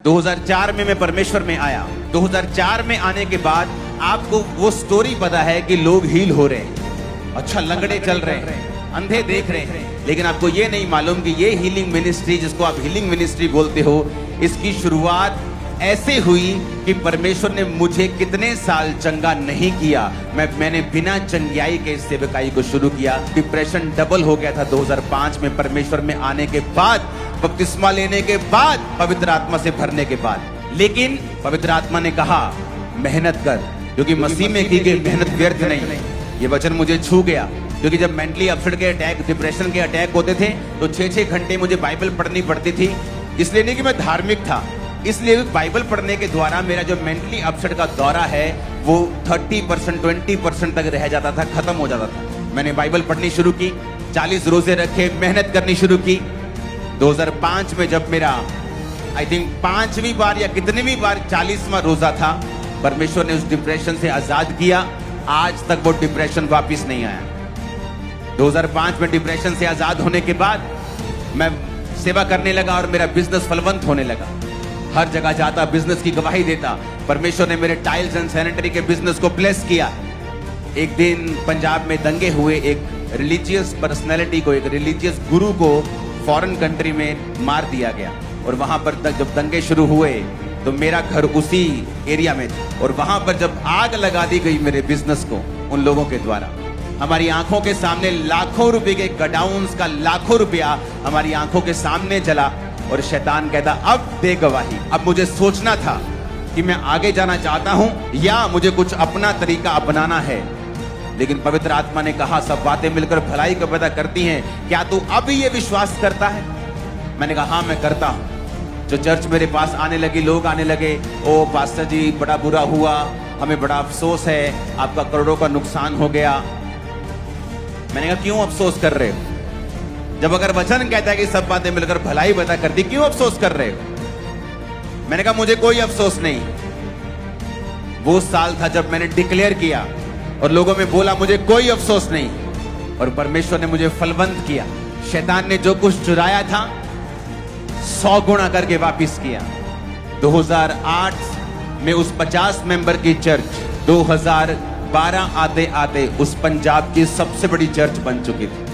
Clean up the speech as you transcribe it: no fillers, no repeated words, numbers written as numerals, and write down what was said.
2004 में मैं परमेश्वर में आया। 2004 में आने के बाद आपको वो स्टोरी पता है कि लोग हील हो रहे हैं, अच्छा लंगड़े चल रहे हैं, अंधे देख रहे हैं, लेकिन आपको ये नहीं मालूम कि ये हीलिंग मिनिस्ट्री जिसको आप हीलिंग मिनिस्ट्री बोलते हो, इसकी शुरुआत ऐसे हुई कि परमेश्वर ने मुझे कितने साल चंगा नहीं किया, मैंने बिना चंगियाई के इस सेवकाई को शुरू किया। डिप्रेशन डबल हो गया था 2005 में परमेश्वर में आने के बाद, बपतिस्मा लेने के बाद, पवित्र आत्मा से भरने के बाद। लेकिन पवित्र आत्मा ने कहा मेहनत कर, क्योंकि मसीह में की गई मेहनत व्यर्थ नहीं। ये वचन मुझे छू गया, क्योंकि जब मेंटली अपसेट के अटैक, डिप्रेशन के अटैक होते थे तो 6-6 घंटे मुझे बाइबल पढ़नी पड़ती थी। इसलिए नहीं कि मैं धार्मिक था, इसलिए बाइबल पढ़ने के द्वारा मेरा जो मेंटली अपसेट का दौरा है वो 30% 20% तक रह जाता था, खत्म हो जाता था। मैंने बाइबल पढ़नी शुरू की, 40 रोजे रखे, मेहनत करनी शुरू की। 2005 में जब मेरा आई थिंक 5वीं बार या कितनी बार 40वां रोजा था, परमेश्वर ने उस डिप्रेशन से आजाद किया। आज तक वो डिप्रेशन वापस नहीं आया। 2005 में डिप्रेशन से आजाद होने के बाद मैं सेवा करने लगा और मेरा बिजनेस फलवंत होने लगा। हर जगह जाता, बिजनेस की गवाही देता। परमेश्वर ने मेरे टाइल्स एंड सैनिटरी के बिजनेस को ब्लेस किया। एक दिन पंजाब में दंगे हुए, एक रिलीजियस पर्सनैलिटी को, एक रिलीजियस गुरु को फॉरेन कंट्री में मार दिया गया। और वहां पर जब दंगे शुरू हुए तो मेरा घर उसी एरिया में था, और वहां पर जब आग लगा दी गई मेरे बिजनेस को उन लोगों के द्वारा, हमारी आंखों के सामने लाखों रुपए के गडाउन्स का लाखों रुपया हमारी आंखों के सामने चला। और शैतान कहता अब दे गवाही। अब मुझे सोचना था कि मैं आगे जाना चाहता हूं या मुझे कुछ अपना तरीका अपनाना है। लेकिन पवित्र आत्मा ने कहा सब बातें मिलकर भलाई को पैदा करती हैं, क्या तू अब ये विश्वास करता है? मैंने कहा हाँ मैं करता हूं। जो चर्च मेरे पास आने लगी, लोग आने लगे, ओ पास्टर जी बड़ा बुरा हुआ, हमें बड़ा अफसोस है, आपका करोड़ों का नुकसान हो गया। मैंने कहा क्यों अफसोस कर रहे हो? जब अगर वचन कहता है कि सब बातें मिलकर भलाई पैदा करती, क्यों अफसोस कर रहे हो? मैंने कहा मुझे कोई अफसोस नहीं। वो साल था जब मैंने डिक्लेयर किया और लोगों में बोला मुझे कोई अफसोस नहीं, और परमेश्वर ने मुझे फलवंत किया। शैतान ने जो कुछ चुराया था 100 गुना करके वापिस किया। 2008 में उस 50 मेंबर की चर्च 2012 आते आते उस पंजाब की सबसे बड़ी चर्च बन चुकी थी।